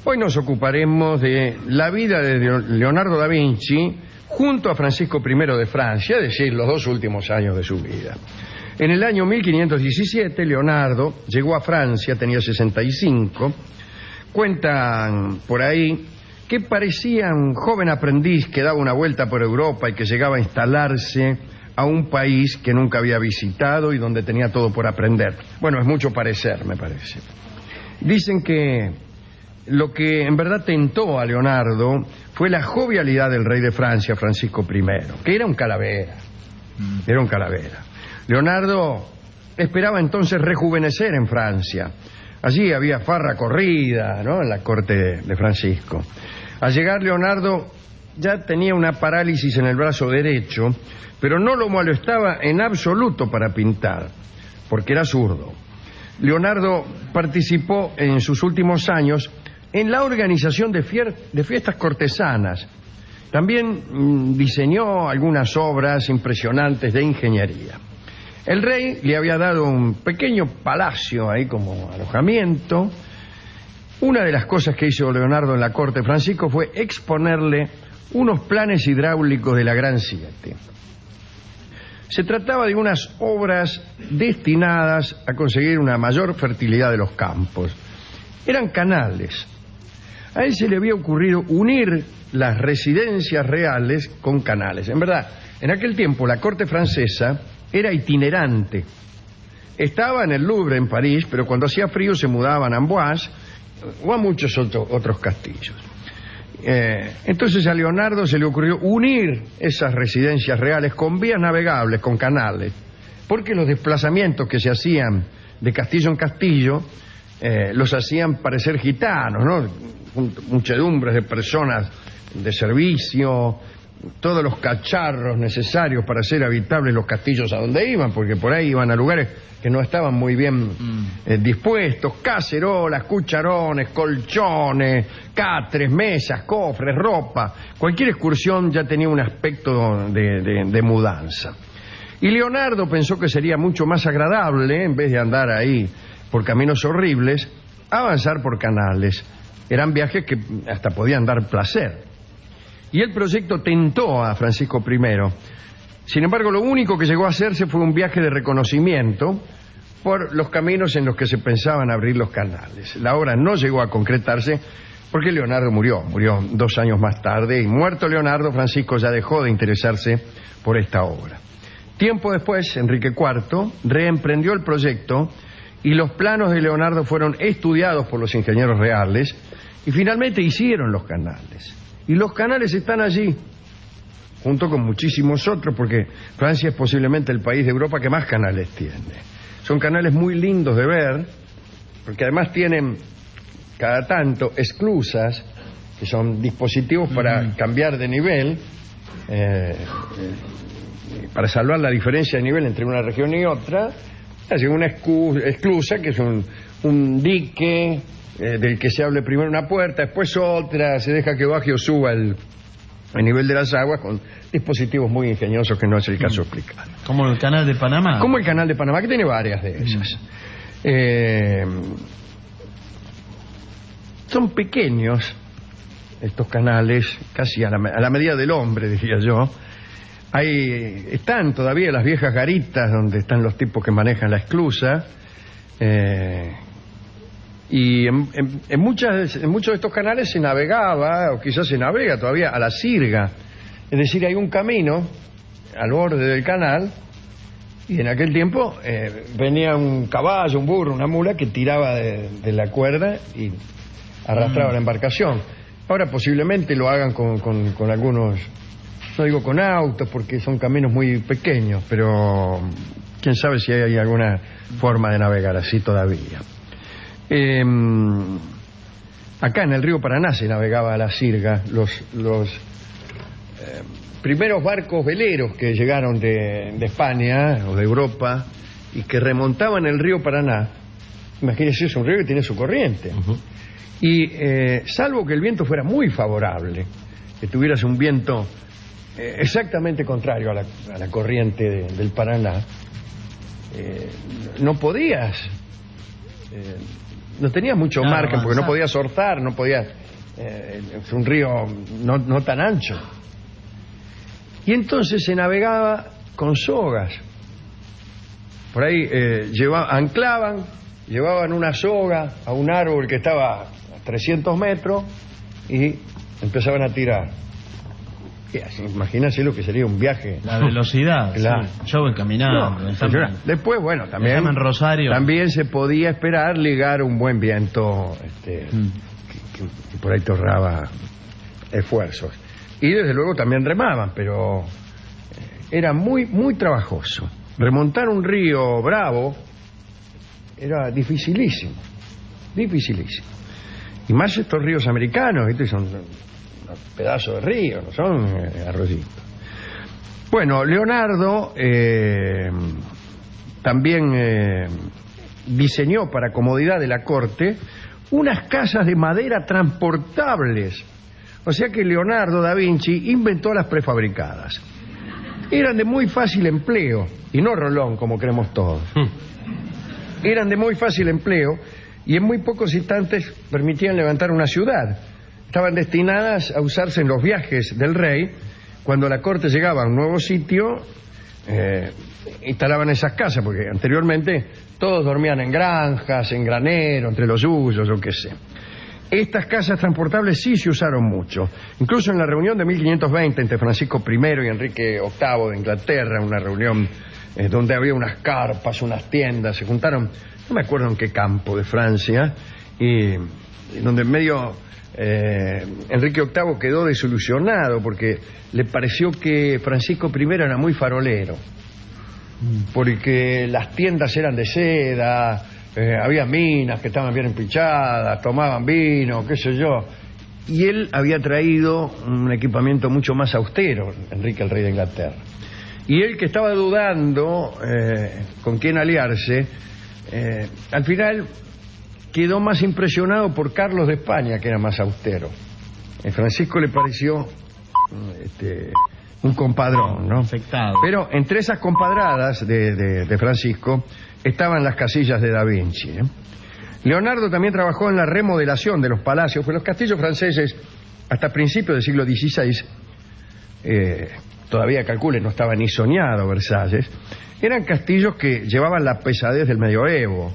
Hoy nos ocuparemos de la vida de Leonardo da Vinci junto a Francisco I de Francia, es decir, los 2 últimos años de su vida. En el año 1517, Leonardo llegó a Francia, tenía 65. Cuentan por ahí que parecía un joven aprendiz que daba una vuelta por Europa y que llegaba a instalarse a un país que nunca había visitado y donde tenía todo por aprender. Bueno, es mucho parecer, me parece. Dicen que lo que en verdad tentó a Leonardo fue la jovialidad del rey de Francia, Francisco I, que era un calavera. Era un calavera. Leonardo esperaba entonces rejuvenecer en Francia. Allí había farra corrida, ¿no?, en la corte de Francisco. Al llegar Leonardo ya tenía una parálisis en el brazo derecho, pero no lo molestaba en absoluto para pintar, porque era zurdo. Leonardo participó en sus últimos años en la organización de fiestas cortesanas. También diseñó algunas obras impresionantes de ingeniería. El rey le había dado un pequeño palacio ahí como alojamiento. Una de las cosas que hizo Leonardo en la corte de Francisco fue exponerle unos planes hidráulicos de la Gran Siete. Se trataba de unas obras destinadas a conseguir una mayor fertilidad de los campos. Eran canales. A él se le había ocurrido unir las residencias reales con canales. En verdad, en aquel tiempo la corte francesa era itinerante. Estaba en el Louvre, en París, pero cuando hacía frío se mudaban a Amboise o a muchos otros castillos. Entonces a Leonardo se le ocurrió unir esas residencias reales con vías navegables, con canales, porque los desplazamientos que se hacían de castillo en castillo los hacían parecer gitanos, ¿no? Muchedumbres de personas de servicio, todos los cacharros necesarios para hacer habitables los castillos a donde iban, porque por ahí iban a lugares que no estaban muy bien dispuestos, cacerolas, cucharones, colchones, catres, mesas, cofres, ropa. Cualquier excursión ya tenía un aspecto de mudanza. Y Leonardo pensó que sería mucho más agradable, en vez de andar ahí por caminos horribles, avanzar por canales. Eran viajes que hasta podían dar placer. Y el proyecto tentó a Francisco I. Sin embargo, lo único que llegó a hacerse fue un viaje de reconocimiento por los caminos en los que se pensaban abrir los canales. La obra no llegó a concretarse porque Leonardo murió 2 años más tarde, y muerto Leonardo, Francisco ya dejó de interesarse por esta obra. Tiempo después, Enrique IV reemprendió el proyecto y los planos de Leonardo fueron estudiados por los ingenieros reales y finalmente hicieron los canales. Y los canales están allí, junto con muchísimos otros, porque Francia es posiblemente el país de Europa que más canales tiene. Son canales muy lindos de ver, porque además tienen cada tanto esclusas, que son dispositivos para cambiar de nivel, para salvar la diferencia de nivel entre una región y otra. Hace una esclusa, que es un dique del que se abre primero una puerta, después otra, se deja que baje o suba el nivel de las aguas con dispositivos muy ingeniosos que no es el caso explicar. ¿Como el canal de Panamá? Como el canal de Panamá, que tiene varias de esas. Son pequeños estos canales, casi a la medida del hombre, diría yo. Están todavía las viejas garitas donde están los tipos que manejan la esclusa, y en muchos de estos canales se navegaba, o quizás se navega todavía, a la sirga. Es decir, hay un camino al borde del canal, y en aquel tiempo venía un caballo, un burro, una mula que tiraba de la cuerda y arrastraba la embarcación. Ahora posiblemente lo hagan con algunos, no digo con autos porque son caminos muy pequeños, pero quién sabe si hay alguna forma de navegar así todavía. Acá en el río Paraná se navegaba a la sirga. Los primeros barcos veleros que llegaron de España o de Europa y que remontaban el río Paraná, imagínense, es un río que tiene su corriente. Y salvo que el viento fuera muy favorable, que tuvieras un viento exactamente contrario a la corriente del Paraná, no podías no tenía mucho margen porque no podía sortar, no podía... es un río no tan ancho. Y entonces se navegaba con sogas. Por ahí anclaban, llevaban una soga a un árbol que estaba a 300 metros y empezaban a tirar. Imagínense lo que sería un viaje. La velocidad. Claro. Sí. Yo voy caminando. Después, bueno, también en Rosario. También se podía esperar ligar un buen viento que por ahí te ahorraba esfuerzos. Y desde luego también remaban, pero era muy, muy trabajoso. Remontar un río bravo era dificilísimo. Y más estos ríos americanos, ¿viste? Son pedazos de río, no son arroyitos. Bueno, Leonardo también diseñó para comodidad de la corte unas casas de madera transportables. O sea que Leonardo da Vinci inventó las prefabricadas. Eran de muy fácil empleo, y no rolón como creemos todos. Eran de muy fácil empleo y en muy pocos instantes permitían levantar una ciudad. Estaban destinadas a usarse en los viajes del rey. Cuando la corte llegaba a un nuevo sitio, instalaban esas casas, porque anteriormente todos dormían en granjas, en graneros, entre los suyos, o qué sé. Estas casas transportables sí se usaron mucho. Incluso en la reunión de 1520 entre Francisco I y Enrique VIII de Inglaterra, una reunión donde había unas carpas, unas tiendas, se juntaron, no me acuerdo en qué campo de Francia, y donde en medio Enrique VIII quedó desilusionado porque le pareció que Francisco I era muy farolero, porque las tiendas eran de seda, había minas que estaban bien empinchadas, tomaban vino, qué sé yo, y él había traído un equipamiento mucho más austero, Enrique el rey de Inglaterra, y él, que estaba dudando con quién aliarse, al final quedó más impresionado por Carlos de España, que era más austero. Francisco le pareció un compadrón, ¿no? Afectado. Pero entre esas compadradas de Francisco estaban las casillas de Da Vinci. Leonardo también trabajó en la remodelación de los palacios, pues los castillos franceses, hasta principios del siglo XVI, todavía calculen, no estaba ni soñado Versalles, eran castillos que llevaban la pesadez del medioevo.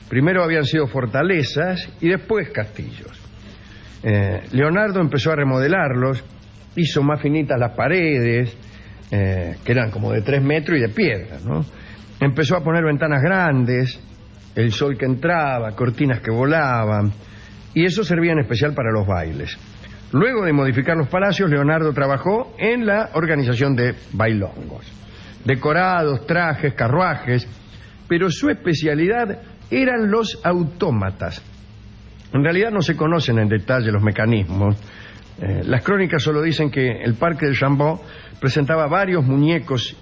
Primero habían sido fortalezas y después castillos. Leonardo empezó a remodelarlos, hizo más finitas las paredes, que eran como de 3 metros y de piedra, ¿no? Empezó a poner ventanas grandes, el sol que entraba, cortinas que volaban, y eso servía en especial para los bailes. Luego de modificar los palacios, Leonardo trabajó en la organización de bailongos, decorados, trajes, carruajes, pero su especialidad eran los autómatas. En realidad no se conocen en detalle los mecanismos. Las crónicas solo dicen que el Parque de Chambord presentaba varios muñecos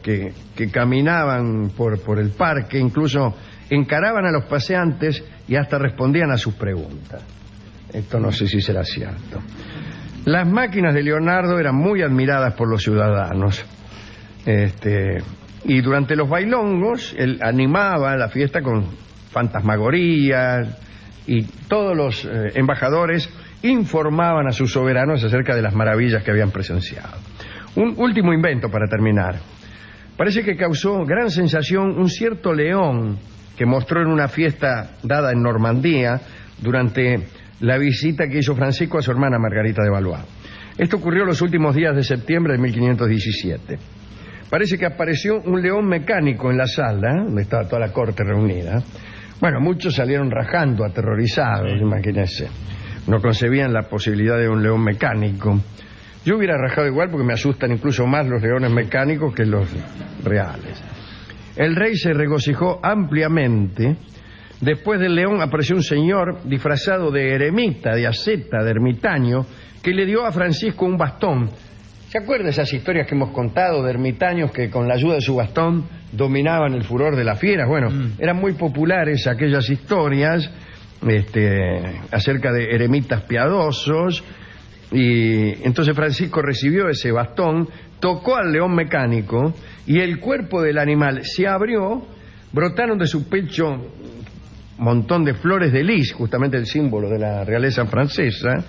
que caminaban por el parque, incluso encaraban a los paseantes y hasta respondían a sus preguntas. Esto no sé si será cierto. Las máquinas de Leonardo eran muy admiradas por los ciudadanos. Y durante los bailongos él animaba la fiesta con fantasmagorías, y todos los embajadores informaban a sus soberanos acerca de las maravillas que habían presenciado. Un último invento para terminar. Parece que causó gran sensación un cierto león que mostró en una fiesta dada en Normandía durante la visita que hizo Francisco a su hermana Margarita de Valois. Esto ocurrió los últimos días de septiembre de 1517. Parece que apareció un león mecánico en la sala, donde estaba toda la corte reunida. Bueno, muchos salieron rajando, aterrorizados, imagínense. No concebían la posibilidad de un león mecánico. Yo hubiera rajado igual porque me asustan incluso más los leones mecánicos que los reales. El rey se regocijó ampliamente. Después del león apareció un señor disfrazado de eremita, de asceta, de ermitaño, que le dio a Francisco un bastón. ¿Se acuerdan esas historias que hemos contado de ermitaños que con la ayuda de su bastón dominaban el furor de las fieras? Bueno, eran muy populares aquellas historias acerca de eremitas piadosos, y entonces Francisco recibió ese bastón, tocó al león mecánico y el cuerpo del animal se abrió, brotaron de su pecho montón de flores de lis, justamente el símbolo de la realeza francesa,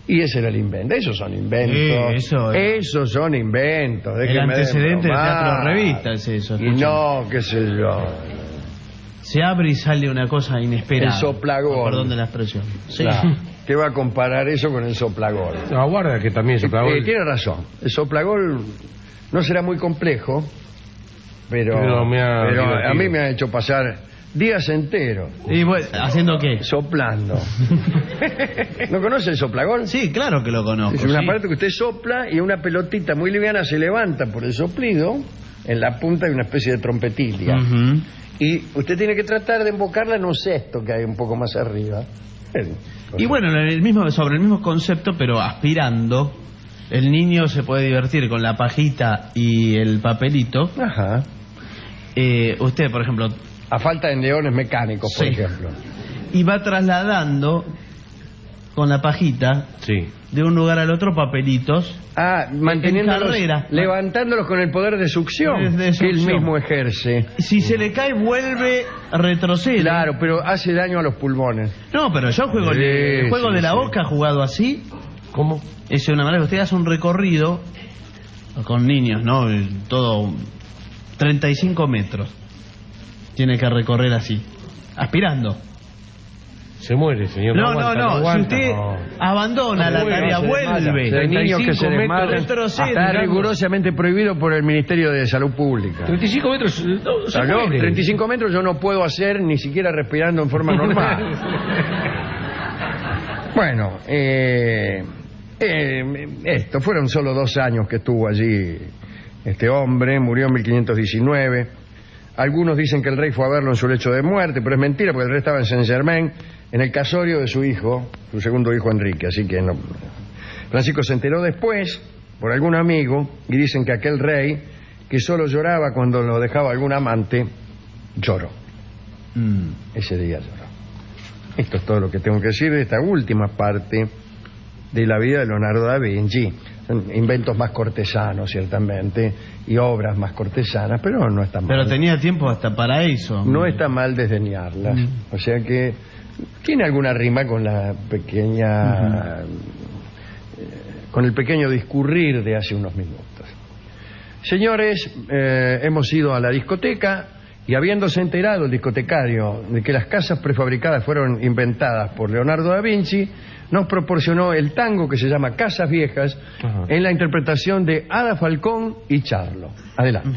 y ese era el invento. Esos son inventos. Esos son inventos. El antecedente de Teatro Revista es eso. Y no, qué sé yo. Se abre y sale una cosa inesperada. El soplagol. Perdón de la expresión. Sí. Claro. ¿Qué va a comparar eso con el soplagol? No, guarda que también el soplagol... Tiene razón. El soplagol no será muy complejo, pero a mí me ha hecho pasar días enteros. ¿Y bueno, haciendo qué? Soplando. ¿No conoce el soplagol? Sí, claro que lo conozco. Es un aparato que usted sopla y una pelotita muy liviana se levanta por el soplido en la punta de una especie de trompetilla. Y usted tiene que tratar de embocarla en un cesto que hay un poco más arriba. Y bueno, sobre el mismo concepto, pero aspirando, el niño se puede divertir con la pajita y el papelito. Ajá. Usted, por ejemplo... A falta de neones mecánicos, por ejemplo. Y va trasladando con la pajita de un lugar al otro papelitos. Manteniéndolos, levantándolos con el poder de succión, que él mismo ejerce. Si se le cae, vuelve, retrocede. Claro, pero hace daño a los pulmones. No, pero yo juego el juego de la boca jugado así. ¿Cómo? Es una manera que usted hace un recorrido con niños, ¿no? Todo 35 metros. Tiene que recorrer así, aspirando. Se muere, señor. No. Si usted abandona la tarea, vuelve. Hay niños que se desmayan. Está rigurosamente prohibido por el Ministerio de Salud Pública. 35 metros. No, 35 metros yo no puedo hacer ni siquiera respirando en forma normal. Bueno, esto fueron solo 2 años que estuvo allí este hombre. Murió en 1519. Algunos dicen que el rey fue a verlo en su lecho de muerte, pero es mentira porque el rey estaba en Saint-Germain, en el casorio de su hijo, su segundo hijo Enrique, así que no. Francisco se enteró después por algún amigo y dicen que aquel rey, que solo lloraba cuando lo dejaba algún amante, lloró. Ese día lloró. Esto es todo lo que tengo que decir de esta última parte de la vida de Leonardo da Vinci. Son inventos más cortesanos, ciertamente, y obras más cortesanas, pero no está mal. Pero tenía tiempo hasta para eso. No está mal desdeñarlas. O sea que tiene alguna rima con la pequeña... con el pequeño discurrir de hace unos minutos. Señores, hemos ido a la discoteca y habiéndose enterado el discotecario de que las casas prefabricadas fueron inventadas por Leonardo da Vinci, nos proporcionó el tango que se llama Casas Viejas en la interpretación de Ada Falcón y Charlo. Adelante.